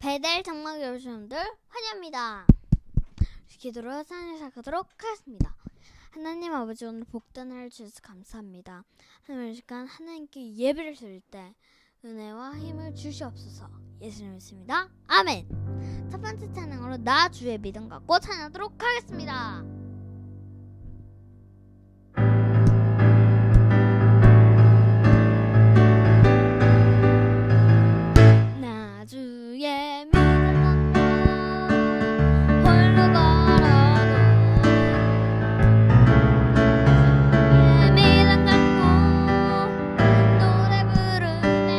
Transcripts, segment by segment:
배달 장막 여러분들 환영합니다. 기도로 사연을 시작하도록 하겠습니다. 하나님 아버지, 오늘 복단을 주셔서 감사합니다. 하나님, 이 시간 하나님께 예배를 드릴 때 은혜와 힘을 주시옵소서. 예수님 믿습니다. 아멘. 첫 번째 찬양으로 나 주의 믿음 갖고 찬양하도록 하겠습니다. 나 주의 믿음 갖고 홀로 걸어도 주의 믿음 갖고 노래 부르네.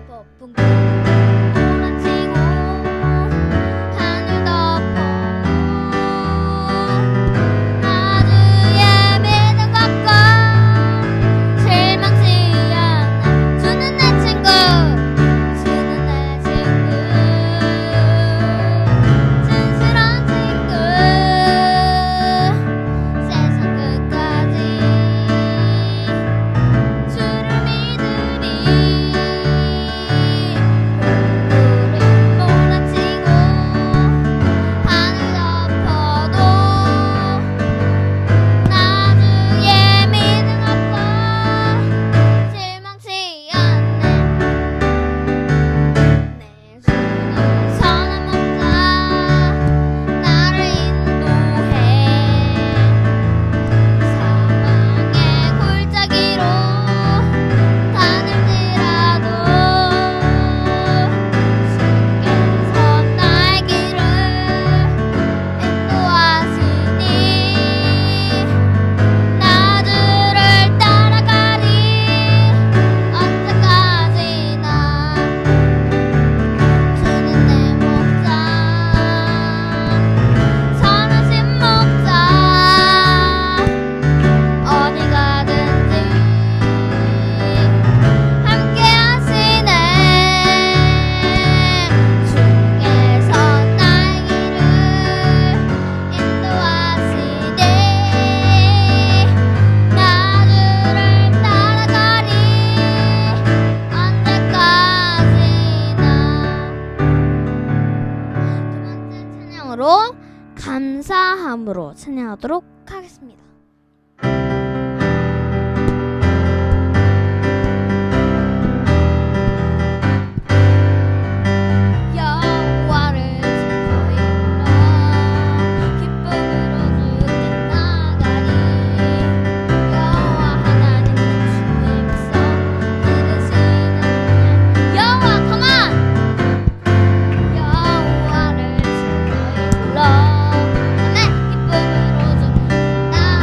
폭풍 몰아치고 하늘 덮어 나 주의 믿음 갖고 실망치 않아. 주는 내 친구, 주는 내 친구, 진실한 친구, 세상 끝까지 주를 믿으리. 폭풍을 몰아치고 하늘 덮어도 나 주의 믿음 갖고 실망치 않네. 내 주는 선한 목자, 나를 인도해. 사망의 골짜기로 다닐지라도 주께서 나의 길을 인도하시니 나 주를 따라가리. 언제까지나 주는 내 목자, 선하신 목자, 어디 가든지 함께 하시네. 주께서 나의 길을 인도하시니 나 주를 따라가리. 언제까지나. 두 번째 찬양으로 감사함으로 찬양하도록 하겠습니다. 여호와를 즐거이 불러 기쁨으로 주께 나가리. 여호와 하나님 주의 백성 들으시는 여호와 가만. 여호와를 즐거이 불러 네 기쁨으로 주 나가리.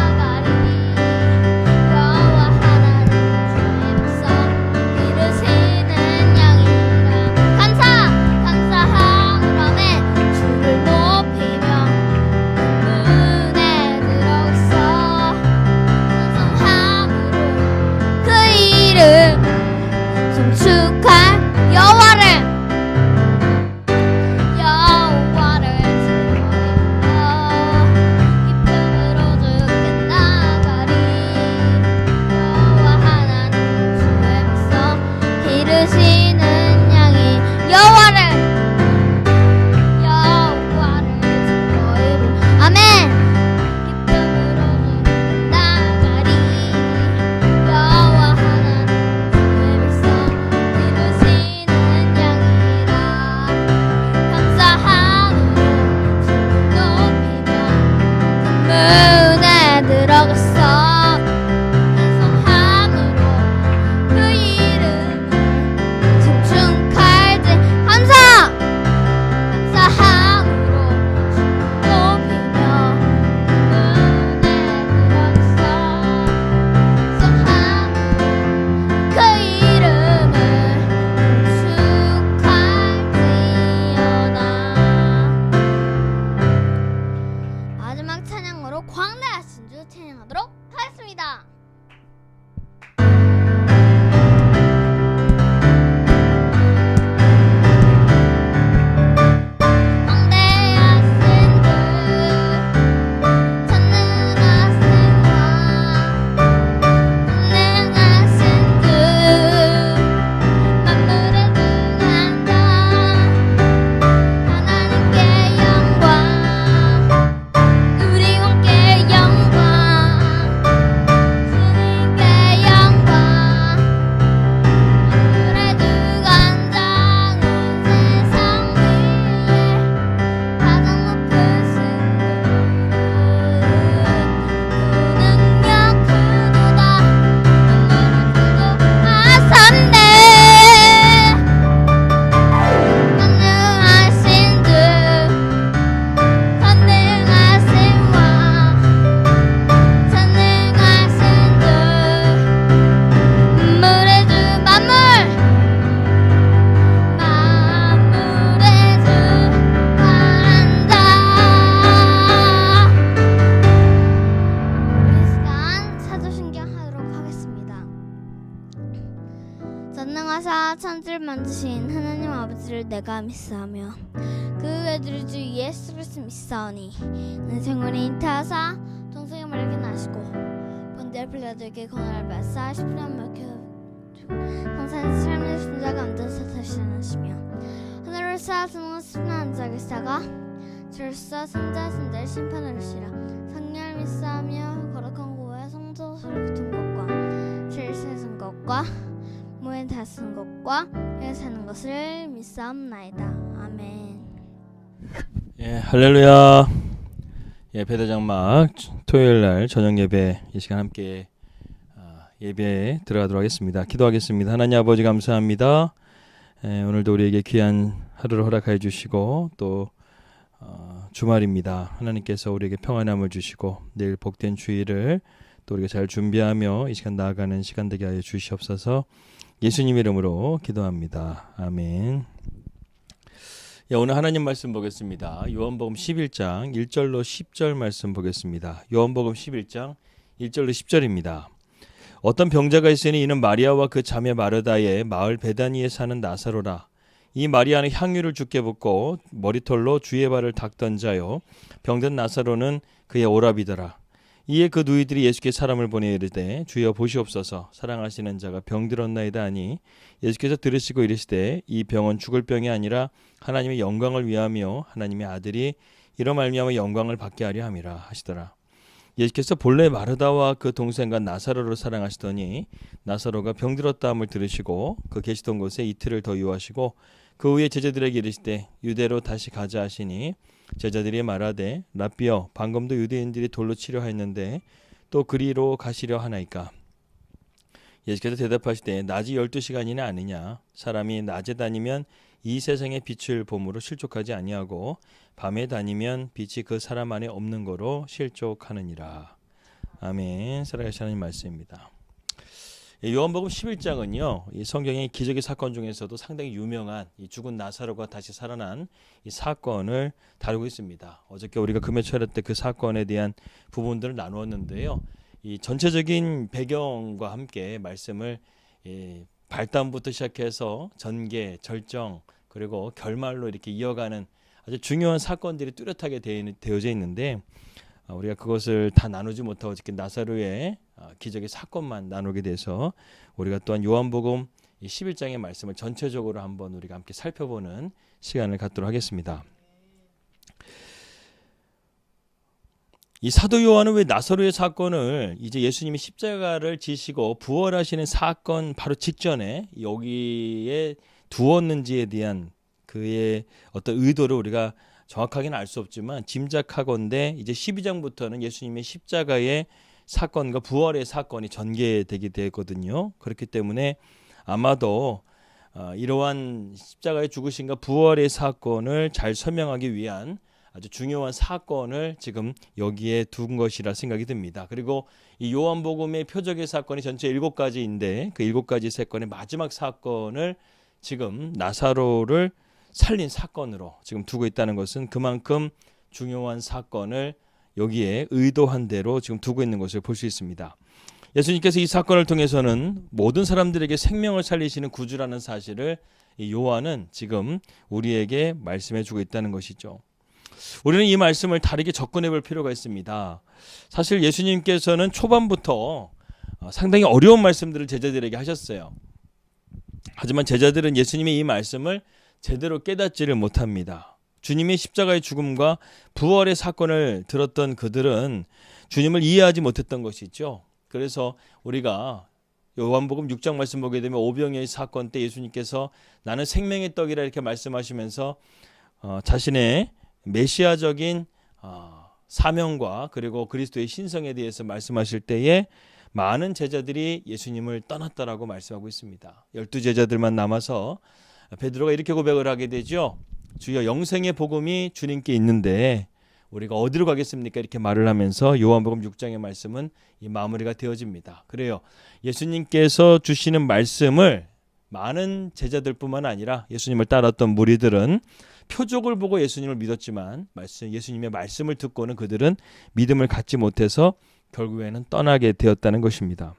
천지를 만드신 하나님 아버지를 내가 믿사오며 그 외아들 주 예수 그리스도 믿사오니 내 생활이 잉태하사 동성의 말에게 나시고 본디엘 빌라도에게 권한을 받사 십자가에 못 성산의 삶의 순자 가운데 사타시나시며 하늘을 쌓아 두는 수많은 자를 쌓아 저로서 선자의 심판을 하시라. 성령을 믿사오며 거룩한 구원의 성도서를 붙은 것과 죄를 씻은 것과 몸에 다스는 것과 에 사는 것을 믿사옵나이다. 아멘. 예, 할렐루야. 예, 배대장막 토요일날 저녁 예배 이 시간 함께 예배에 들어가도록 하겠습니다. 기도하겠습니다. 하나님 아버지 감사합니다. 오늘도 우리에게 귀한 하루를 허락하여 주시고 또 주말입니다. 하나님께서 우리에게 평안함을 주시고 내일 복된 주일을 또 우리가 잘 준비하며 이 시간 나아가는 시간 되게 하여 주시옵소서. 예수님 이름으로 기도합니다. 아멘. 예, 오늘 하나님 말씀 보겠습니다. 요한복음 11장 1절로 10절 말씀 보겠습니다. 요한복음 11장 1절로 10절입니다. 어떤 병자가 있으니 이는 마리아와 그 자매 마르다의 마을 베다니에 사는 나사로라. 이 마리아는 향유를 주께 붓고 머리털로 주의 발을 닦던 자요 병든 나사로는 그의 오라비더라. 이에 그 누이들이 예수께 사람을 보내 이르되 주여 보시옵소서 사랑하시는 자가 병들었나이다 하니 예수께서 들으시고 이르시되 이 병은 죽을 병이 아니라 하나님의 영광을 위하며 하나님의 아들이 이로 말미암아 영광을 받게 하려 함이라 하시더라. 예수께서 본래 마르다와 그 동생과 나사로를 사랑하시더니 나사로가 병들었다 함을 들으시고 그 계시던 곳에 이틀을 더 유하시고 그 후에 제자들에게 이르시되 유대로 다시 가자 하시니 제자들이 말하되 라삐여 방금도 유대인들이 돌로 치려 하였는데 또 그리로 가시려 하나이까. 예수께서 대답하시되 낮이 12시간이나 아니냐. 사람이 낮에 다니면 이 세상의 빛을 봄으로 실족하지 아니하고 밤에 다니면 빛이 그 사람 안에 없는 거로 실족하느니라. 아멘. 살아계신 하나님 말씀입니다. 요한복음 11장은요, 이 성경의 기적의 사건 중에서도 상당히 유명한 이 죽은 나사로가 다시 살아난 이 사건을 다루고 있습니다. 어저께 우리가 금요 철회 때 그 사건에 대한 부분들을 나누었는데요. 이 전체적인 배경과 함께 말씀을 발단부터 시작해서 전개, 절정, 그리고 결말로 이렇게 이어가는 아주 중요한 사건들이 뚜렷하게 되어져 있는데 우리가 그것을 다 나누지 못하고 어저께 나사로의 기적의 사건만 나누게 돼서 우리가 또한 요한복음 11장의 말씀을 전체적으로 한번 우리가 함께 살펴보는 시간을 갖도록 하겠습니다. 이 사도 요한은 왜 나사로의 사건을 이제 예수님이 십자가를 지시고 부활하시는 사건 바로 직전에 여기에 두었는지에 대한 그의 어떤 의도를 우리가 정확하게는 알 수 없지만 짐작하건대 이제 12장부터는 예수님의 십자가의 사건과 부활의 사건이 전개되게 되거든요. 그렇기 때문에 아마도 이러한 십자가의 죽으심과 부활의 사건을 잘 설명하기 위한 아주 중요한 사건을 지금 여기에 둔 것이라 생각이 듭니다. 그리고 이 요한복음의 표적의 사건이 전체 7가지인데 그 7가지 사건의 마지막 사건을 지금 나사로를 살린 사건으로 지금 두고 있다는 것은 그만큼 중요한 사건을 여기에 의도한 대로 지금 두고 있는 것을 볼 수 있습니다. 예수님께서 이 사건을 통해서는 모든 사람들에게 생명을 살리시는 구주라는 사실을 이 요한은 지금 우리에게 말씀해 주고 있다는 것이죠. 우리는 이 말씀을 다르게 접근해 볼 필요가 있습니다. 사실 예수님께서는 초반부터 상당히 어려운 말씀들을 제자들에게 하셨어요. 하지만 제자들은 예수님의 이 말씀을 제대로 깨닫지를 못합니다. 주님의 십자가의 죽음과 부활의 사건을 들었던 그들은 주님을 이해하지 못했던 것이죠. 그래서 우리가 요한복음 6장 말씀 보게 되면 오병이의 사건 때 예수님께서 나는 생명의 떡이라 이렇게 말씀하시면서 자신의 메시아적인 사명과 그리고 그리스도의 신성에 대해서 말씀하실 때에 많은 제자들이 예수님을 떠났다라고 말씀하고 있습니다. 12제자들만 남아서 베드로가 이렇게 고백을 하게 되죠. 주여 영생의 복음이 주님께 있는데 우리가 어디로 가겠습니까? 이렇게 말을 하면서 요한복음 6장의 말씀은 이 마무리가 되어집니다. 그래요. 예수님께서 주시는 말씀을 많은 제자들뿐만 아니라 예수님을 따랐던 무리들은 표적을 보고 예수님을 믿었지만 예수님의 말씀을 듣고는 그들은 믿음을 갖지 못해서 결국에는 떠나게 되었다는 것입니다.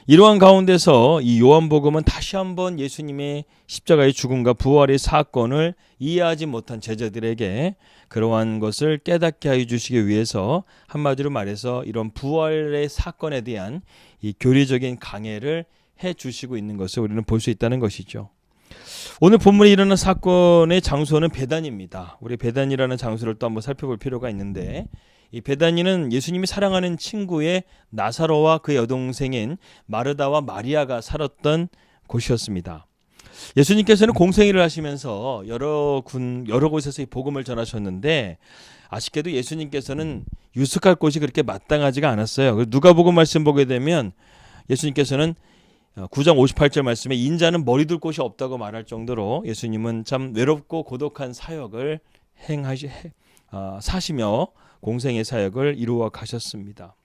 이러한 가운데서 이 요한복음은 다시 한번 예수님의 십자가의 죽음과 부활의 사건을 이해하지 못한 제자들에게 그러한 것을 깨닫게 해 주시기 위해서 한마디로 말해서 이런 부활의 사건에 대한 이 교리적인 강해를 해 주시고 있는 것을 우리는 볼 수 있다는 것이죠. 오늘 본문에 일어난 사건의 장소는 베단입니다. 우리 베단이라는 장소를 또 한번 살펴볼 필요가 있는데, 이 베다니는 예수님이 사랑하는 친구의 나사로와 그의 여동생인 마르다와 마리아가 살았던 곳이었습니다. 예수님께서는 공생애를 하시면서 여러 곳에서 이 복음을 전하셨는데, 아쉽게도 예수님께서는 유숙할 곳이 그렇게 마땅하지가 않았어요. 누가복음 말씀 보게 되면 예수님께서는 9장 58절 말씀에 인자는 머리 둘 곳이 없다고 말할 정도로 예수님은 참 외롭고 고독한 사역을 사시며 공생의 사역을 이루어 가셨습니다.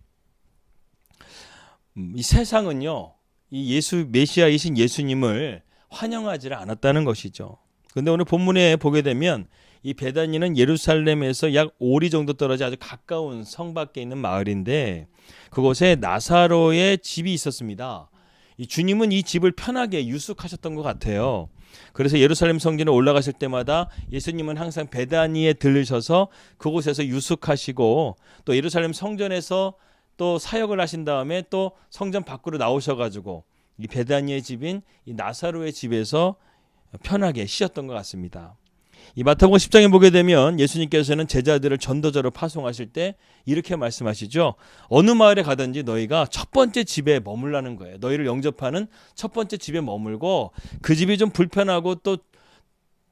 이 세상은요, 이 메시아이신 예수님을 환영하지 않았다는 것이죠. 그런데 오늘 본문에 보게 되면 이 베다니는 예루살렘에서 약 5리 정도 떨어져 아주 가까운 성 밖에 있는 마을인데, 그곳에 나사로의 집이 있었습니다. 이 주님은 이 집을 편하게 유숙하셨던 것 같아요. 그래서 예루살렘 성전에 올라가실 때마다 예수님은 항상 베다니에 들르셔서 그곳에서 유숙하시고, 또 예루살렘 성전에서 또 사역을 하신 다음에 또 성전 밖으로 나오셔가지고 이 베다니의 집인 이 나사로의 집에서 편하게 쉬었던 것 같습니다. 이 마태복음 10장에 보게 되면 예수님께서는 제자들을 전도자로 파송하실 때 이렇게 말씀하시죠. 어느 마을에 가든지 너희가 첫 번째 집에 머물라는 거예요. 너희를 영접하는 첫 번째 집에 머물고, 그 집이 좀 불편하고 또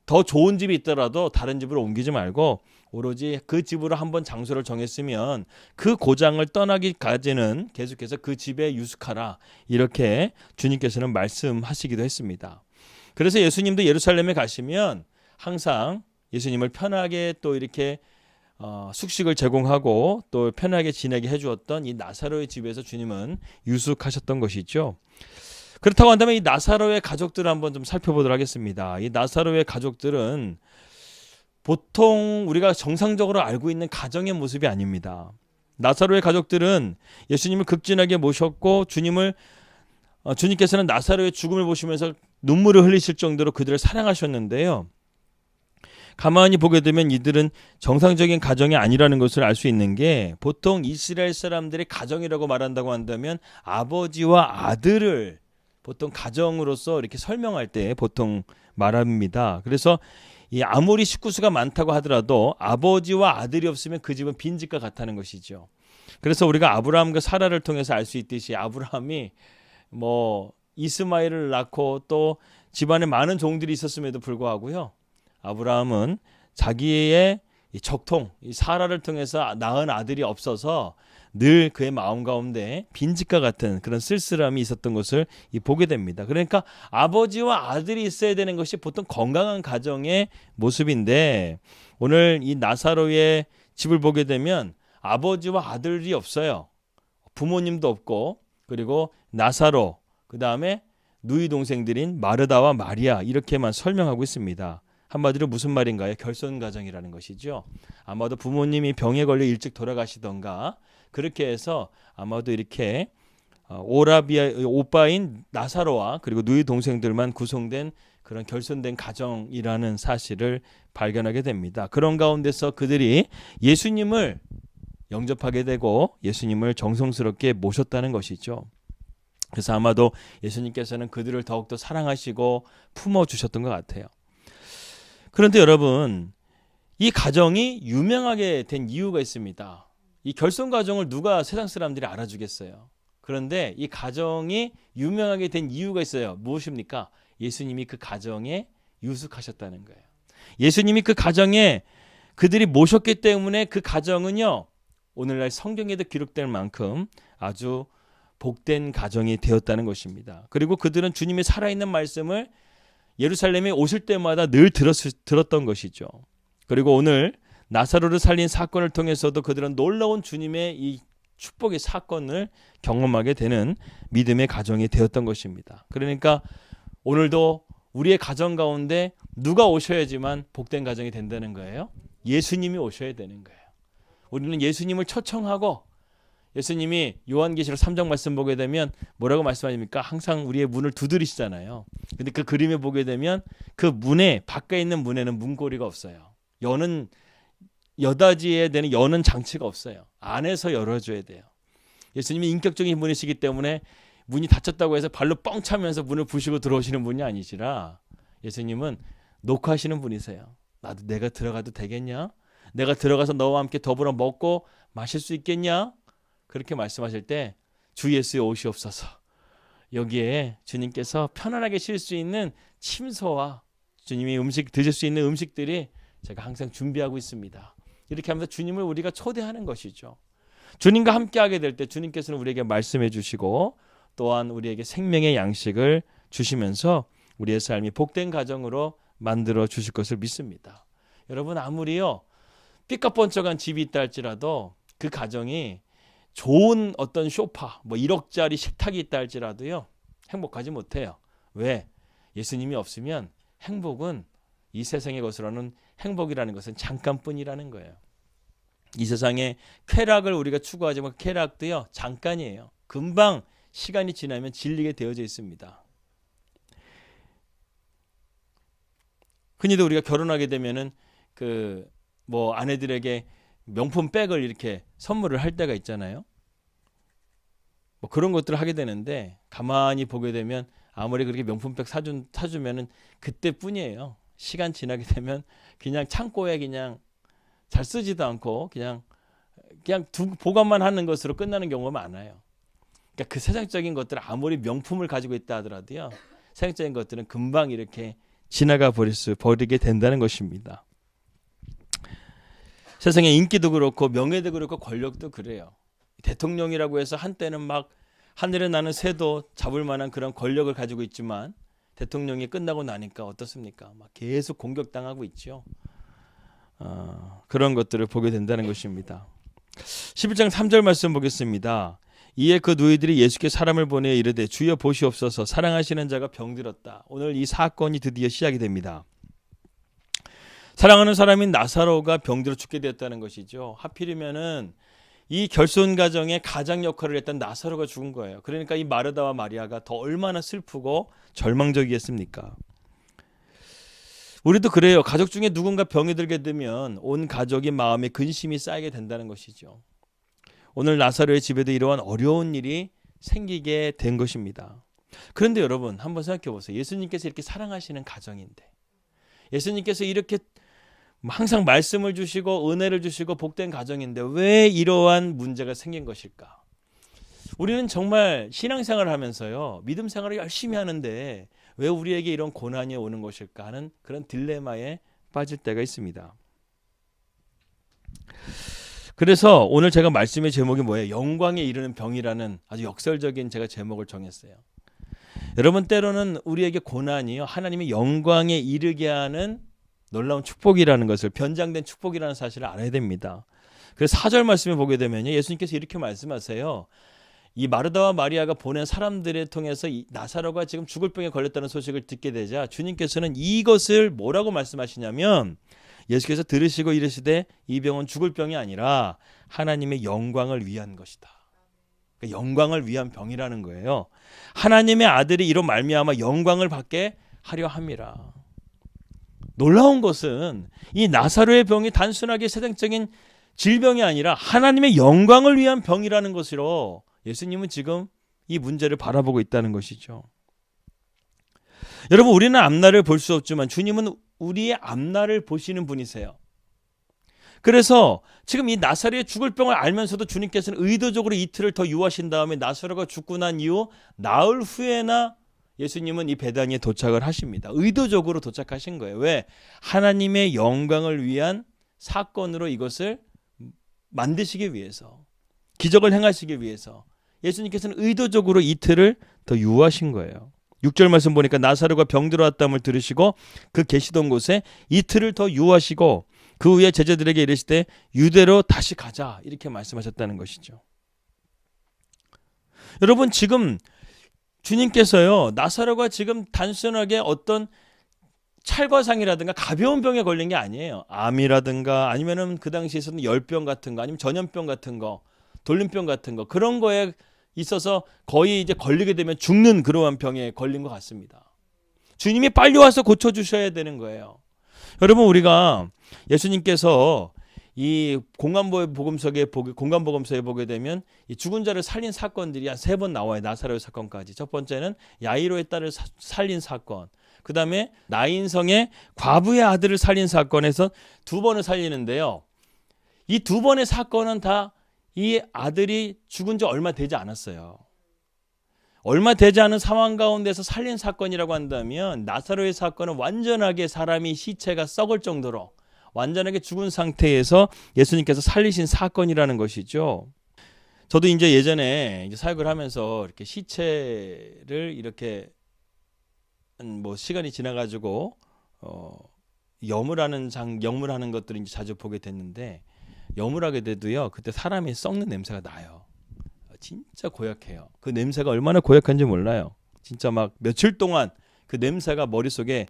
더 좋은 집이 있더라도 다른 집으로 옮기지 말고 오로지 그 집으로 한번 장소를 정했으면 그 고장을 떠나기까지는 계속해서 그 집에 유숙하라, 이렇게 주님께서는 말씀하시기도 했습니다. 그래서 예수님도 예루살렘에 가시면 항상 예수님을 편하게 또 이렇게 숙식을 제공하고 또 편하게 지내게 해주었던 이 나사로의 집에서 주님은 유숙하셨던 것이죠. 그렇다고 한다면 이 나사로의 가족들을 한번 좀 살펴보도록 하겠습니다. 이 나사로의 가족들은 보통 우리가 정상적으로 알고 있는 가정의 모습이 아닙니다. 나사로의 가족들은 예수님을 극진하게 모셨고, 주님께서는 나사로의 죽음을 보시면서 눈물을 흘리실 정도로 그들을 사랑하셨는데요. 가만히 보게 되면 이들은 정상적인 가정이 아니라는 것을 알 수 있는 게, 보통 이스라엘 사람들의 가정이라고 말한다고 한다면 아버지와 아들을 보통 가정으로서 이렇게 설명할 때 보통 말합니다. 그래서 이 아무리 식구수가 많다고 하더라도 아버지와 아들이 없으면 그 집은 빈집과 같다는 것이죠. 그래서 우리가 아브라함과 사라를 통해서 알 수 있듯이 아브라함이 이스마엘을 낳고 또 집안에 많은 종들이 있었음에도 불구하고요, 아브라함은 자기의 적통, 이 사라를 통해서 낳은 아들이 없어서 늘 그의 마음 가운데 빈집과 같은 그런 쓸쓸함이 있었던 것을 보게 됩니다. 그러니까 아버지와 아들이 있어야 되는 것이 보통 건강한 가정의 모습인데, 오늘 이 나사로의 집을 보게 되면 아버지와 아들이 없어요. 부모님도 없고, 그리고 나사로, 그 다음에 누이 동생들인 마르다와 마리아, 이렇게만 설명하고 있습니다. 한마디로 무슨 말인가요? 결손가정이라는 것이죠. 아마도 부모님이 병에 걸려 일찍 돌아가시던가 그렇게 해서 아마도 이렇게 오빠인 나사로와 그리고 누이 동생들만 구성된 그런 결손된 가정이라는 사실을 발견하게 됩니다. 그런 가운데서 그들이 예수님을 영접하게 되고 예수님을 정성스럽게 모셨다는 것이죠. 그래서 아마도 예수님께서는 그들을 더욱더 사랑하시고 품어주셨던 것 같아요. 그런데 여러분, 이 가정이 유명하게 된 이유가 있습니다. 이 결손 가정을 누가 세상 사람들이 알아주겠어요. 그런데 이 가정이 유명하게 된 이유가 있어요. 무엇입니까? 예수님이 그 가정에 유숙하셨다는 거예요. 예수님이 그 가정에 그들이 모셨기 때문에 그 가정은요, 오늘날 성경에도 기록될 만큼 아주 복된 가정이 되었다는 것입니다. 그리고 그들은 주님의 살아있는 말씀을 예루살렘에 오실 때마다 늘 들었던 것이죠. 그리고 오늘 나사로를 살린 사건을 통해서도 그들은 놀라운 주님의 이 축복의 사건을 경험하게 되는 믿음의 가정이 되었던 것입니다. 그러니까 오늘도 우리의 가정 가운데 누가 오셔야지만 복된 가정이 된다는 거예요. 예수님이 오셔야 되는 거예요. 우리는 예수님을 초청하고 예수님이 요한계시록 3장 말씀 보게 되면 뭐라고 말씀하십니까? 항상 우리의 문을 두드리시잖아요. 근데 그 그림에 보게 되면 그 문에 밖에 있는 문에는 문고리가 없어요. 여는 여닫이에 되는 여는 장치가 없어요. 안에서 열어줘야 돼요. 예수님이 인격적인 분이시기 때문에 문이 닫혔다고 해서 발로 뻥 차면서 문을 부시고 들어오시는 분이 아니시라 예수님은 녹화하시는 분이세요. 나도 내가 들어가도 되겠냐? 내가 들어가서 너와 함께 더불어 먹고 마실 수 있겠냐? 그렇게 말씀하실 때 주 예수의 오시옵소서. 여기에 주님께서 편안하게 쉴 수 있는 침소와 주님이 음식 드실 수 있는 음식들이 제가 항상 준비하고 있습니다. 이렇게 하면서 주님을 우리가 초대하는 것이죠. 주님과 함께하게 될 때 주님께서는 우리에게 말씀해 주시고 또한 우리에게 생명의 양식을 주시면서 우리의 삶이 복된 가정으로 만들어 주실 것을 믿습니다. 여러분 아무리요 삐까뻔쩍한 집이 있다 할지라도 그 가정이 좋은 어떤 소파, 1억짜리 식탁이 있다 할지라도요 행복하지 못해요. 왜? 예수님이 없으면 행복은 이 세상의 것으로는 행복이라는 것은 잠깐뿐이라는 거예요. 이 세상에 쾌락을 우리가 추구하지만 쾌락도요 잠깐이에요. 금방 시간이 지나면 질리게 되어져 있습니다. 흔히도 우리가 결혼하게 되면은 아내들에게 명품 백을 이렇게 선물을 할 때가 있잖아요. 그런 것들을 하게 되는데 가만히 보게 되면 아무리 그렇게 명품 백 사주면은 그때뿐이에요. 시간 지나게 되면 그냥 창고에 그냥 잘 쓰지도 않고 그냥 보관만 하는 것으로 끝나는 경우가 많아요. 그러니까 그 세상적인 것들 아무리 명품을 가지고 있다 하더라도요. 세상적인 것들은 금방 이렇게 지나가 버리게 된다는 것입니다. 세상에 인기도 그렇고 명예도 그렇고 권력도 그래요. 대통령이라고 해서 한때는 막 하늘에 나는 새도 잡을 만한 그런 권력을 가지고 있지만 대통령이 끝나고 나니까 어떻습니까? 막 계속 공격당하고 있죠. 그런 것들을 보게 된다는 것입니다. 11장 3절 말씀 보겠습니다. 이에 그 누이들이 예수께 사람을 보내 이르되 주여 보시옵소서 사랑하시는 자가 병들었다. 오늘 이 사건이 드디어 시작이 됩니다. 사랑하는 사람인 나사로가 병들어 죽게 되었다는 것이죠. 하필이면은 이 결손 가정의 가장 역할을 했던 나사로가 죽은 거예요. 그러니까 이 마르다와 마리아가 더 얼마나 슬프고 절망적이겠습니까? 우리도 그래요. 가족 중에 누군가 병이 들게 되면 온 가족의 마음에 근심이 쌓이게 된다는 것이죠. 오늘 나사로의 집에도 이러한 어려운 일이 생기게 된 것입니다. 그런데 여러분 한번 생각해 보세요. 예수님께서 이렇게 사랑하시는 가정인데 예수님께서 이렇게 항상 말씀을 주시고 은혜를 주시고 복된 가정인데 왜 이러한 문제가 생긴 것일까? 우리는 정말 신앙생활을 하면서요. 믿음 생활을 열심히 하는데 왜 우리에게 이런 고난이 오는 것일까 하는 그런 딜레마에 빠질 때가 있습니다. 그래서 오늘 제가 말씀의 제목이 뭐예요? 영광에 이르는 병이라는 아주 역설적인 제가 제목을 정했어요. 여러분 때로는 우리에게 고난이요. 하나님의 영광에 이르게 하는 놀라운 축복이라는 것을 변장된 축복이라는 사실을 알아야 됩니다. 그래서 4절 말씀을 보게 되면요. 예수님께서 이렇게 말씀하세요. 이 마르다와 마리아가 보낸 사람들을 통해서 이 나사로가 지금 죽을 병에 걸렸다는 소식을 듣게 되자 주님께서는 이것을 뭐라고 말씀하시냐면 예수께서 들으시고 이르시되 이 병은 죽을 병이 아니라 하나님의 영광을 위한 것이다. 그러니까 영광을 위한 병이라는 거예요. 하나님의 아들이 이로 말미암아 영광을 받게 하려 함이라. 놀라운 것은 이 나사로의 병이 단순하게 세상적인 질병이 아니라 하나님의 영광을 위한 병이라는 것으로 예수님은 지금 이 문제를 바라보고 있다는 것이죠. 여러분 우리는 앞날을 볼 수 없지만 주님은 우리의 앞날을 보시는 분이세요. 그래서 지금 이 나사로의 죽을 병을 알면서도 주님께서는 의도적으로 이틀을 더 유하신 다음에 나사로가 죽고 난 이후 나흘 후에나 예수님은 이 베다니에 도착을 하십니다. 의도적으로 도착하신 거예요. 왜? 하나님의 영광을 위한 사건으로 이것을 만드시기 위해서, 기적을 행하시기 위해서 예수님께서는 의도적으로 이틀을 더 유하신 거예요. 6절 말씀 보니까 나사로가 병들어왔다함을 들으시고 그 계시던 곳에 이틀을 더 유하시고 그 후에 제자들에게 이르시되 유대로 다시 가자 이렇게 말씀하셨다는 것이죠. 여러분 지금 주님께서요 나사로가 지금 단순하게 어떤 찰과상이라든가 가벼운 병에 걸린 게 아니에요. 암이라든가 아니면은 그 당시에 있었던 열병 같은 거 아니면 전염병 같은 거 돌림병 같은 거 그런 거에 있어서 거의 이제 걸리게 되면 죽는 그러한 병에 걸린 것 같습니다. 주님이 빨리 와서 고쳐주셔야 되는 거예요. 여러분 우리가 예수님께서 이 공간복음서에 보게 되면 이 죽은 자를 살린 사건들이 한 3번 나와요. 나사로의 사건까지. 첫 번째는 야이로의 딸을 살린 사건. 그 다음에 나인성의 과부의 아들을 살린 사건에서 2번을 살리는데요. 이 2번의 사건은 다 이 아들이 죽은 지 얼마 되지 않았어요. 얼마 되지 않은 상황 가운데서 살린 사건이라고 한다면 나사로의 사건은 완전하게 사람이 시체가 썩을 정도로 완전하게 죽은 상태에서 예수님께서 살리신 사건이라는 것이죠. 저도 이제 예전에 이제 사역을 하면서 이렇게 시체를 이렇게 뭐 시간이 지나가지고 영물하는 것들을 이제 자주 보게 됐는데 영물하게 돼도요 그때 사람이 썩는 냄새가 나요. 진짜 고약해요. 그 냄새가 얼마나 고약한지 몰라요. 진짜 막 며칠 동안 그 냄새가 머릿속에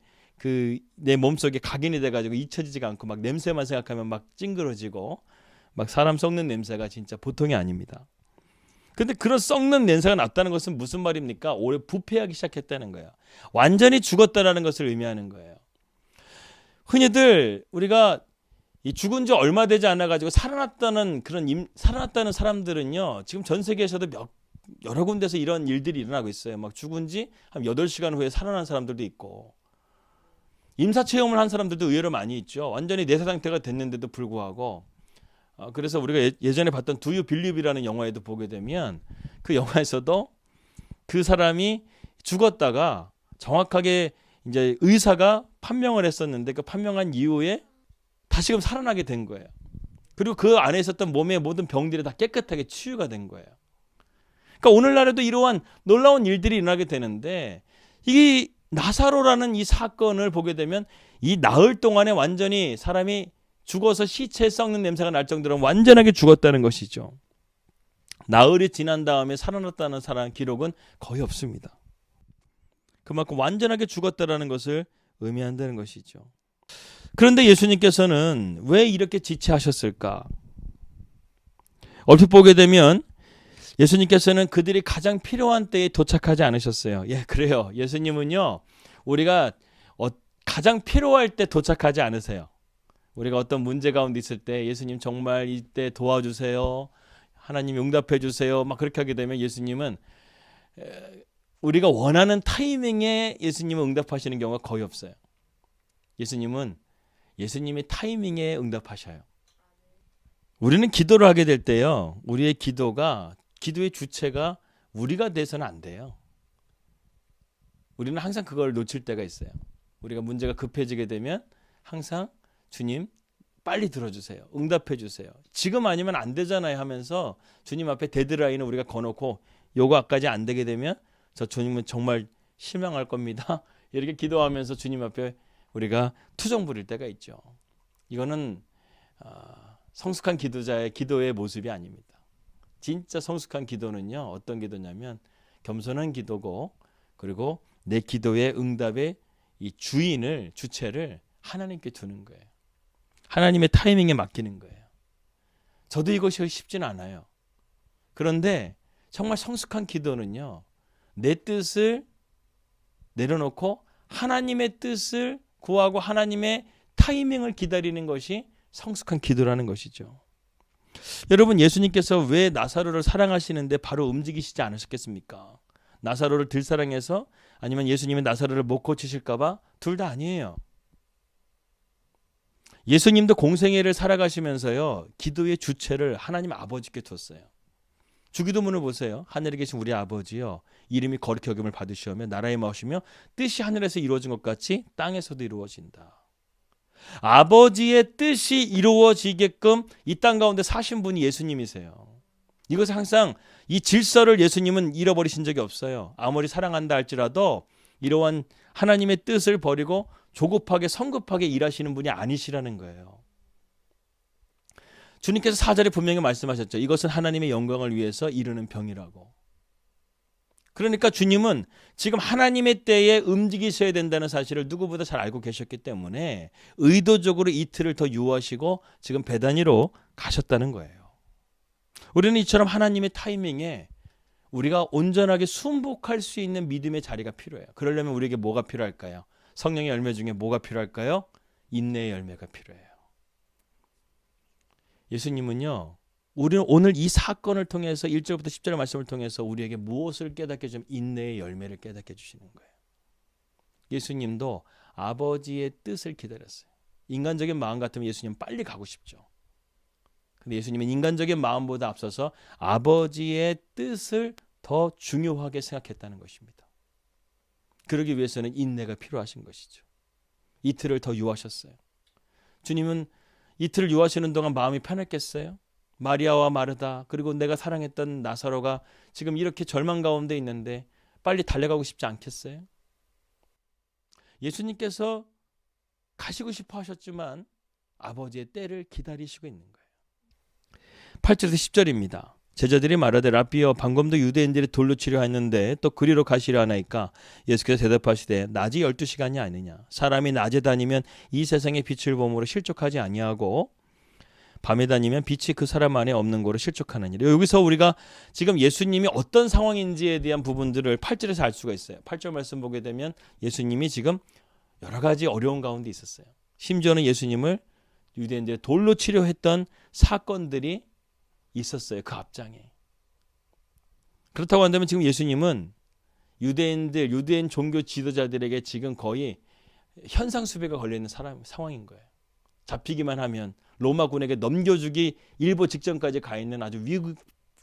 내 몸속에 각인이 돼가지고 잊혀지지가 않고 막 냄새만 생각하면 막 찡그러지고 막 사람 썩는 냄새가 진짜 보통이 아닙니다. 근데 그런 썩는 냄새가 났다는 것은 무슨 말입니까? 오래 부패하기 시작했다는 거예요. 완전히 죽었다라는 것을 의미하는 거예요. 흔히들 우리가 이 죽은 지 얼마 되지 않아 가지고 살아났다는 사람들은요. 지금 전 세계에서도 여러 군데서 이런 일들이 일어나고 있어요. 막 죽은 지 한 8시간 후에 살아난 사람들도 있고 임사 체험을 한 사람들도 의외로 많이 있죠. 완전히 내사 상태가 됐는데도 불구하고 그래서 우리가 예전에 봤던 Do You Believe이라는 영화에도 보게 되면 그 영화에서도 그 사람이 죽었다가 정확하게 이제 의사가 판명을 했었는데 그 판명한 이후에 다시금 살아나게 된 거예요. 그리고 그 안에 있었던 몸의 모든 병들이 다 깨끗하게 치유가 된 거예요. 그러니까 오늘날에도 이러한 놀라운 일들이 일어나게 되는데 이 나사로라는 이 사건을 보게 되면 이 나흘 동안에 완전히 사람이 죽어서 시체 썩는 냄새가 날 정도로 완전하게 죽었다는 것이죠. 나흘이 지난 다음에 살아났다는 사람 기록은 거의 없습니다. 그만큼 완전하게 죽었다라는 것을 의미한다는 것이죠. 그런데 예수님께서는 왜 이렇게 지체하셨을까? 얼핏 보게 되면 예수님께서는 그들이 가장 필요한 때에 도착하지 않으셨어요. 예, 그래요. 예수님은요, 우리가 가장 필요할 때 도착하지 않으세요. 우리가 어떤 문제 가운데 있을 때 예수님 정말 이때 도와주세요. 하나님 응답해 주세요. 막 그렇게 하게 되면 예수님은 우리가 원하는 타이밍에 예수님은 응답하시는 경우가 거의 없어요. 예수님의 타이밍에 응답하셔요. 우리는 기도를 하게 될 때요. 우리의 기도의 주체가 우리가 돼서는 안 돼요. 우리는 항상 그걸 놓칠 때가 있어요. 우리가 문제가 급해지게 되면 항상 주님 빨리 들어주세요. 응답해 주세요. 지금 아니면 안 되잖아요 하면서 주님 앞에 데드라인을 우리가 거놓고 요거까지 안 되게 되면 저 주님은 정말 실망할 겁니다. 이렇게 기도하면서 주님 앞에 우리가 투정 부릴 때가 있죠. 이거는 성숙한 기도자의 기도의 모습이 아닙니다. 진짜 성숙한 기도는요. 어떤 기도냐면 겸손한 기도고 그리고 내 기도의 응답의 이 주체를 하나님께 두는 거예요. 하나님의 타이밍에 맡기는 거예요. 저도 이것이 쉽지는 않아요. 그런데 정말 성숙한 기도는요. 내 뜻을 내려놓고 하나님의 뜻을 구하고 하나님의 타이밍을 기다리는 것이 성숙한 기도라는 것이죠. 여러분 예수님께서 왜 나사로를 사랑하시는데 바로 움직이시지 않으셨겠습니까? 나사로를 덜 사랑해서 아니면 예수님이 나사로를 못 고치실까 봐 둘 다 아니에요. 예수님도 공생애를 살아가시면서요. 기도의 주체를 하나님 아버지께 뒀어요. 주기도문을 보세요. 하늘에 계신 우리 아버지요. 이름이 거룩히 여김을 받으시오며 나라에 마시며 뜻이 하늘에서 이루어진 것 같이 땅에서도 이루어진다. 아버지의 뜻이 이루어지게끔 이 땅 가운데 사신 분이 예수님이세요. 이것은 항상 이 질서를 예수님은 잃어버리신 적이 없어요. 아무리 사랑한다 할지라도 이러한 하나님의 뜻을 버리고 조급하게 성급하게 일하시는 분이 아니시라는 거예요. 주님께서 4절에 분명히 말씀하셨죠. 이것은 하나님의 영광을 위해서 이르는 병이라고. 그러니까 주님은 지금 하나님의 때에 움직이셔야 된다는 사실을 누구보다 잘 알고 계셨기 때문에 의도적으로 이틀을 더 유하시고 지금 베다니로 가셨다는 거예요. 우리는 이처럼 하나님의 타이밍에 우리가 온전하게 순복할 수 있는 믿음의 자리가 필요해요. 그러려면 우리에게 뭐가 필요할까요? 성령의 열매 중에 뭐가 필요할까요? 인내의 열매가 필요해요. 예수님은요, 우리는 오늘 이 사건을 통해서 1절부터 10절의 말씀을 통해서 우리에게 무엇을 깨닫게 해주면 인내의 열매를 깨닫게 해주시는 거예요. 예수님도 아버지의 뜻을 기다렸어요. 인간적인 마음 같으면 예수님 빨리 가고 싶죠. 근데 예수님은 인간적인 마음보다 앞서서 아버지의 뜻을 더 중요하게 생각했다는 것입니다. 그러기 위해서는 인내가 필요하신 것이죠. 이틀을 더 유하셨어요. 주님은 이틀을 유하시는 동안 마음이 편했겠어요? 마리아와 마르다 그리고 내가 사랑했던 나사로가 지금 이렇게 절망 가운데 있는데 빨리 달려가고 싶지 않겠어요? 예수님께서 가시고 싶어 하셨지만 아버지의 때를 기다리시고 있는 거예요. 8절에서 10절입니다. 제자들이 말하되 라비여 방금도 유대인들이 돌로 치려 했는데 또 그리로 가시려 하나이까 예수께서 대답하시되 낮이 12시간이 아니냐 사람이 낮에 다니면 이 세상의 빛을 보므로 실족하지 아니하고 밤에 다니면 빛이 그 사람 안에 없는 거로 실족하느니라. 여기서 우리가 지금 예수님이 어떤 상황인지에 대한 부분들을 8절에서 알 수가 있어요. 8절 말씀 보게 되면 예수님이 지금 여러 가지 어려운 가운데 있었어요. 심지어는 예수님을 유대인들이 돌로 치려 했던 사건들이 있었어요. 그 앞장에. 그렇다고 한다면 지금 예수님은 유대인 종교 지도자들에게 지금 거의 현상수배가 걸려있는 상황인 거예요. 잡히기만 하면 로마군에게 넘겨주기 일보 직전까지 가 있는 아주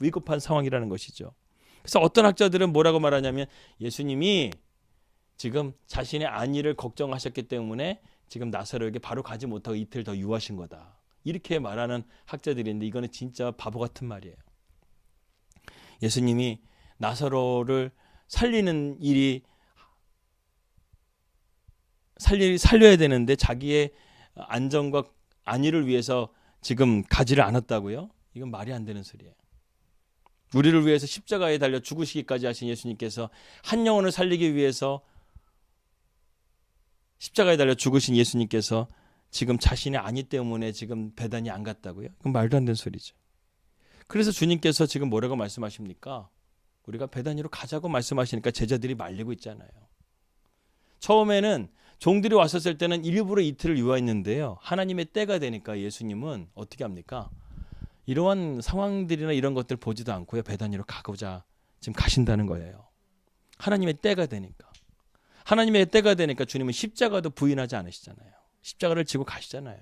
위급한 상황이라는 것이죠. 그래서 어떤 학자들은 뭐라고 말하냐면 예수님이 지금 자신의 안위를 걱정하셨기 때문에 지금 나사로에게 바로 가지 못하고 이틀 더 유하신 거다. 이렇게 말하는 학자들이 있는데 이거는 진짜 바보 같은 말이에요. 예수님이 나사로를 살리는 일이 살려야 되는데 자기의 안전과 안위를 위해서 지금 가지를 않았다고요? 이건 말이 안 되는 소리예요. 우리를 위해서 십자가에 달려 죽으시기까지 하신 예수님께서 한 영혼을 살리기 위해서 십자가에 달려 죽으신 예수님께서 지금 자신의 안위 때문에 지금 베단이 안 갔다고요? 그건 말도 안 되는 소리죠. 그래서 주님께서 지금 뭐라고 말씀하십니까? 우리가 베단이로 가자고 말씀하시니까 제자들이 말리고 있잖아요. 처음에는 종들이 왔었을 때는 일부러 이틀을 유하했는데요. 하나님의 때가 되니까 예수님은 어떻게 합니까? 이러한 상황들이나 이런 것들 보지도 않고요. 베단이로 가고자 지금 가신다는 거예요. 하나님의 때가 되니까. 하나님의 때가 되니까 주님은 십자가도 부인하지 않으시잖아요. 십자가를 지고 가시잖아요.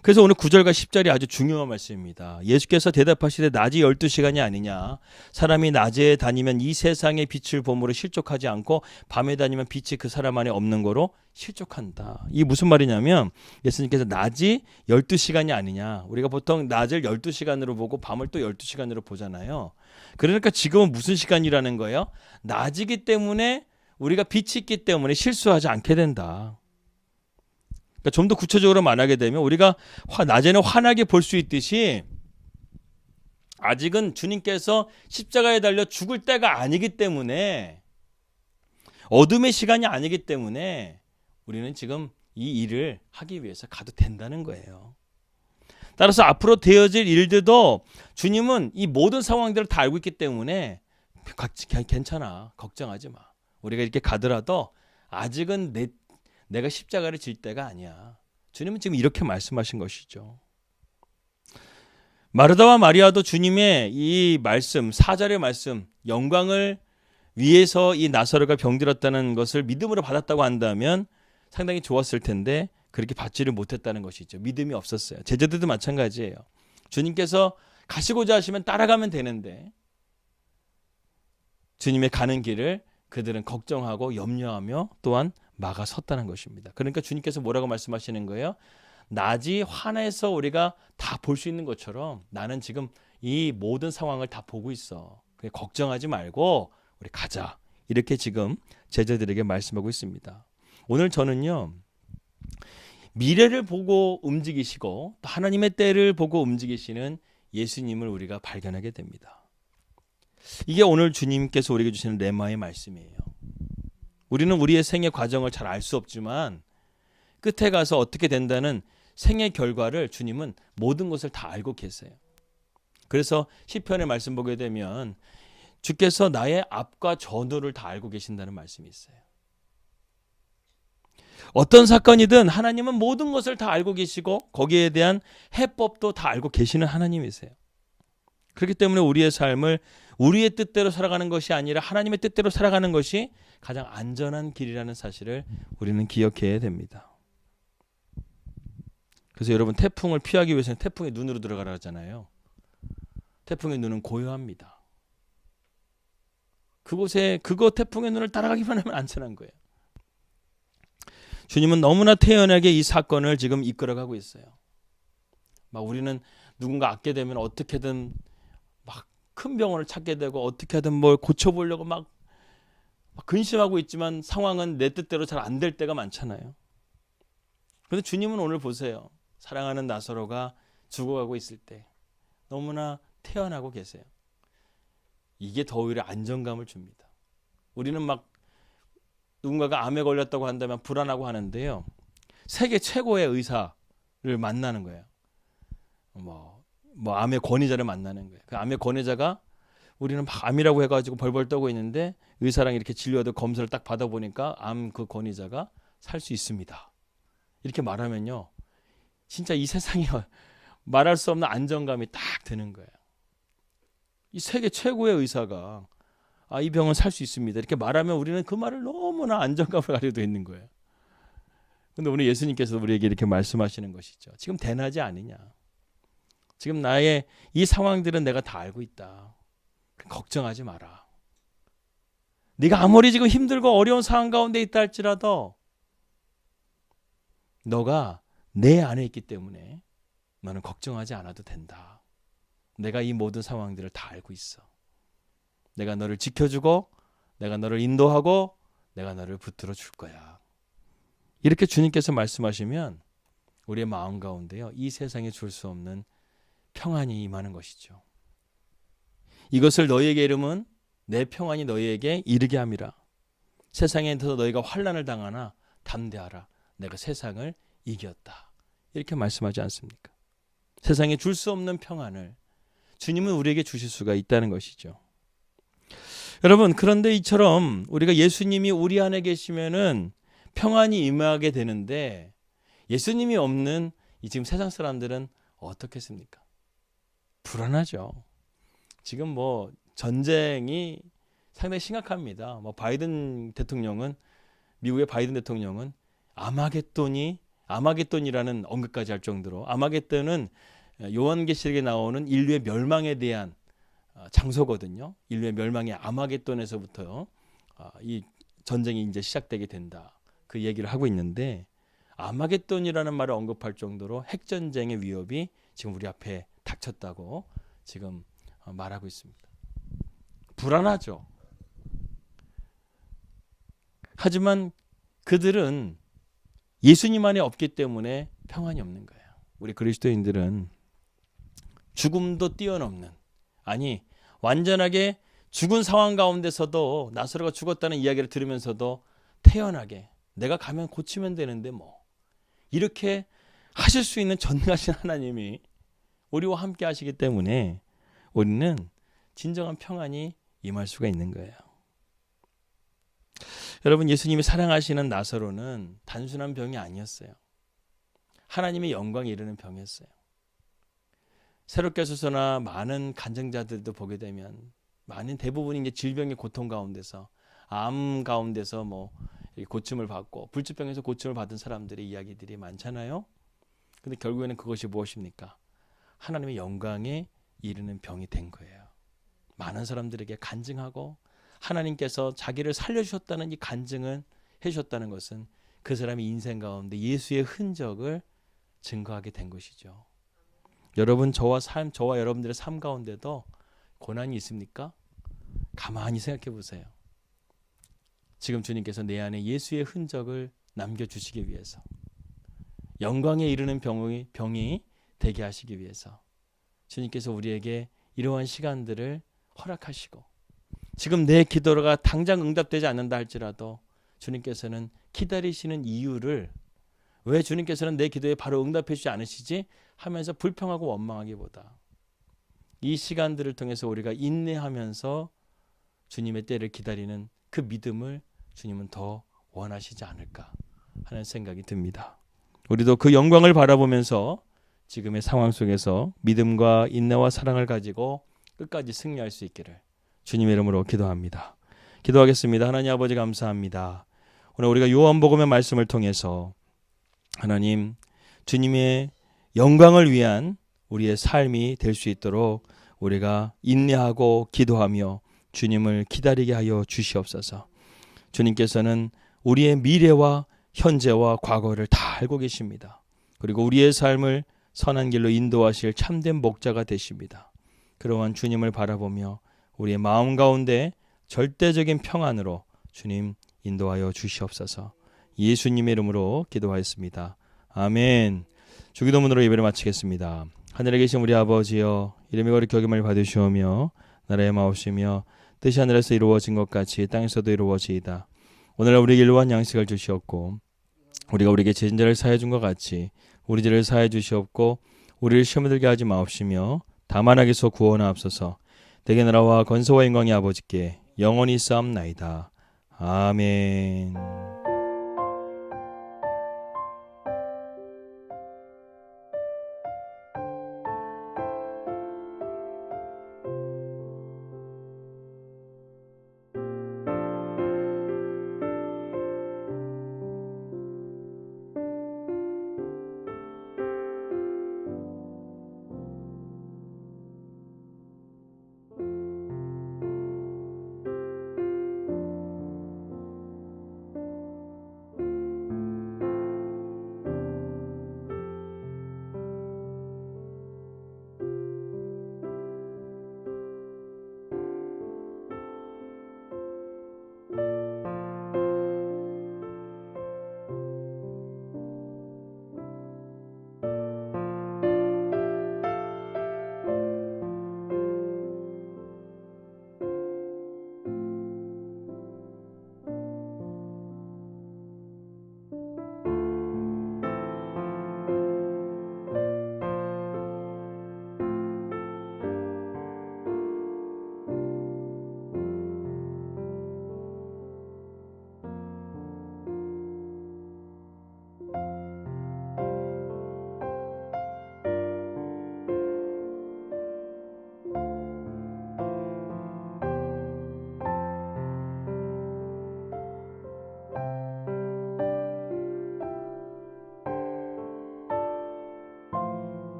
그래서 오늘 9절과 10절이 아주 중요한 말씀입니다. 예수께서 대답하시되 낮이 12시간이 아니냐. 사람이 낮에 다니면 이 세상의 빛을 봄으로 실족하지 않고 밤에 다니면 빛이 그 사람 안에 없는 거로 실족한다. 이게 무슨 말이냐면 예수님께서 낮이 12시간이 아니냐. 우리가 보통 낮을 12시간으로 보고 밤을 또 12시간으로 보잖아요. 그러니까 지금은 무슨 시간이라는 거예요? 낮이기 때문에 우리가 빛이 있기 때문에 실수하지 않게 된다. 그러니까 좀 더 구체적으로 말하게 되면 우리가 낮에는 환하게 볼 수 있듯이 아직은 주님께서 십자가에 달려 죽을 때가 아니기 때문에 어둠의 시간이 아니기 때문에 우리는 지금 이 일을 하기 위해서 가도 된다는 거예요. 따라서 앞으로 되어질 일들도 주님은 이 모든 상황들을 다 알고 있기 때문에 괜찮아. 걱정하지 마. 우리가 이렇게 가더라도 아직은 내가 십자가를 질 때가 아니야. 주님은 지금 이렇게 말씀하신 것이죠. 마르다와 마리아도 주님의 이 말씀, 4절의 말씀, 영광을 위해서 이 나사로가 병들었다는 것을 믿음으로 받았다고 한다면 상당히 좋았을 텐데 그렇게 받지를 못했다는 것이죠. 믿음이 없었어요. 제자들도 마찬가지예요. 주님께서 가시고자 하시면 따라가면 되는데 주님의 가는 길을 그들은 걱정하고 염려하며 또한 막아섰다는 것입니다. 그러니까 주님께서 뭐라고 말씀하시는 거예요? 낮이 환해서 우리가 다 볼 수 있는 것처럼 나는 지금 이 모든 상황을 다 보고 있어. 그래, 걱정하지 말고 우리 가자. 이렇게 지금 제자들에게 말씀하고 있습니다. 오늘 저는요. 미래를 보고 움직이시고 또 하나님의 때를 보고 움직이시는 예수님을 우리가 발견하게 됩니다. 이게 오늘 주님께서 우리에게 주시는 레마의 말씀이에요. 우리는 우리의 생애 과정을 잘 알 수 없지만 끝에 가서 어떻게 된다는 생애 결과를 주님은 모든 것을 다 알고 계세요. 그래서 시편의 말씀 보게 되면 주께서 나의 앞과 전후를 다 알고 계신다는 말씀이 있어요. 어떤 사건이든 하나님은 모든 것을 다 알고 계시고 거기에 대한 해법도 다 알고 계시는 하나님이세요. 그렇기 때문에 우리의 삶을 우리의 뜻대로 살아가는 것이 아니라 하나님의 뜻대로 살아가는 것이 가장 안전한 길이라는 사실을 우리는 기억해야 됩니다. 그래서 여러분, 태풍을 피하기 위해서는 태풍의 눈으로 들어가라 하잖아요. 태풍의 눈은 고요합니다. 그곳 태풍의 눈을 따라가기만 하면 안전한 거예요. 주님은 너무나 태연하게 이 사건을 지금 이끌어가고 있어요. 막 우리는 누군가 얻게 되면 어떻게든 막 큰 병원을 찾게 되고 어떻게든 뭘 고쳐보려고 막 근심하고 있지만 상황은 내 뜻대로 잘 안 될 때가 많잖아요. 그런데 주님은 오늘 보세요. 사랑하는 나사로가 죽어가고 있을 때 너무나 태연하고 계세요. 이게 더 오히려 안정감을 줍니다. 우리는 막 누군가가 암에 걸렸다고 한다면 불안하고 하는데요. 세계 최고의 의사를 만나는 거예요. 암의 권위자를 만나는 거예요. 그 암의 권위자가 우리는 막 암이라고 해가지고 벌벌 떠고 있는데 의사랑 이렇게 진료하다 검사를 딱 받아보니까 암 그 권위자가 살 수 있습니다. 이렇게 말하면요. 진짜 이 세상에 말할 수 없는 안정감이 딱 드는 거예요. 이 세계 최고의 의사가 이 병은 살 수 있습니다. 이렇게 말하면 우리는 그 말을 너무나 안정감을 가지고 있는 거예요. 그런데 오늘 예수님께서 우리에게 이렇게 말씀하시는 것이죠. 지금 대낮이 아니냐. 지금 나의 이 상황들은 내가 다 알고 있다. 걱정하지 마라. 네가 아무리 지금 힘들고 어려운 상황 가운데 있다 할지라도 너가 내 안에 있기 때문에 너는 걱정하지 않아도 된다. 내가 이 모든 상황들을 다 알고 있어. 내가 너를 지켜주고 내가 너를 인도하고 내가 너를 붙들어 줄 거야. 이렇게 주님께서 말씀하시면 우리의 마음 가운데요. 이 세상에 줄 수 없는 평안이 임하는 것이죠. 이것을 너희에게 이름은 내 평안이 너희에게 이르게 함이라. 세상에서 너희가 환난을 당하나 담대하라. 내가 세상을 이겼다. 이렇게 말씀하지 않습니까? 세상에 줄 수 없는 평안을 주님은 우리에게 주실 수가 있다는 것이죠. 여러분, 그런데 이처럼 우리가 예수님이 우리 안에 계시면은 평안이 임하게 되는데 예수님이 없는 이 지금 세상 사람들은 어떻겠습니까? 불안하죠. 지금 전쟁이 상당히 심각합니다. 미국의 바이든 대통령은 아마겟돈이라는 언급까지 할 정도로, 아마겟돈은 요한계시록에 나오는 인류의 멸망에 대한 장소거든요. 인류의 멸망의 아마겟돈에서부터 이 전쟁이 이제 시작되게 된다. 그 얘기를 하고 있는데 아마겟돈이라는 말을 언급할 정도로 핵전쟁의 위협이 지금 우리 앞에 닥쳤다고 지금 말하고 있습니다. 불안하죠. 하지만 그들은 예수님 안에 없기 때문에 평안이 없는 거예요. 우리 그리스도인들은 죽음도 뛰어넘는, 완전하게 죽은 상황 가운데서도 나사로가 죽었다는 이야기를 들으면서도 태연하게 내가 가면 고치면 되는데 이렇게 하실 수 있는 전능하신 하나님이 우리와 함께 하시기 때문에 우리는 진정한 평안이 임할 수가 있는 거예요. 여러분, 예수님이 사랑하시는 나사로는 단순한 병이 아니었어요. 하나님의 영광에 이르는 병이었어요. 새롭게 오셔서나 많은 간증자들도 보게 되면 대부분이 이제 질병의 고통 가운데서, 암 가운데서 고침을 받고 불치병에서 고침을 받은 사람들의 이야기들이 많잖아요. 근데 결국에는 그것이 무엇입니까? 하나님의 영광에 이르는 병이 된 거예요. 많은 사람들에게 간증하고 하나님께서 자기를 살려주셨다는 이 간증을 해주셨다는 것은 그 사람의 인생 가운데 예수의 흔적을 증거하게 된 것이죠. 여러분, 저와 여러분들의 삶 가운데도 고난이 있습니까? 가만히 생각해 보세요. 지금 주님께서 내 안에 예수의 흔적을 남겨주시기 위해서, 영광에 이르는 병이 되게 하시기 위해서 주님께서 우리에게 이러한 시간들을 허락하시고, 지금 내 기도가 당장 응답되지 않는다 할지라도 주님께서는 기다리시는 이유를, 왜 주님께서는 내 기도에 바로 응답해 주지 않으시지 하면서 불평하고 원망하기보다 이 시간들을 통해서 우리가 인내하면서 주님의 때를 기다리는 그 믿음을 주님은 더 원하시지 않을까 하는 생각이 듭니다. 우리도 그 영광을 바라보면서 지금의 상황 속에서 믿음과 인내와 사랑을 가지고 끝까지 승리할 수 있기를 주님의 이름으로 기도합니다. 기도하겠습니다. 하나님 아버지 감사합니다. 오늘 우리가 요한복음의 말씀을 통해서 하나님 주님의 영광을 위한 우리의 삶이 될 수 있도록 우리가 인내하고 기도하며 주님을 기다리게 하여 주시옵소서. 주님께서는 우리의 미래와 현재와 과거를 다 알고 계십니다. 그리고 우리의 삶을 선한 길로 인도하실 참된 목자가 되십니다. 그러한 주님을 바라보며 우리의 마음 가운데 절대적인 평안으로 주님 인도하여 주시옵소서. 예수님의 이름으로 기도하였습니다. 아멘. 주기도문으로 예배를 마치겠습니다. 하늘에 계신 우리 아버지여, 이름이 거룩히 여김을 받으시오며 나라의 마옵시며 뜻이 하늘에서 이루어진 것 같이 땅에서도 이루어지이다. 오늘 우리에게 일용할 양식을 주시옵고 우리가 우리에게 죄진 자를 사해 준 것 같이 우리 죄를 사해 주시옵고 우리를 시험에 들게 하지 마옵시며 다만 악에서 구원하옵소서. 대개 나라와 권세와 영광이 아버지께 영원히 쌓옵나이다. 아멘.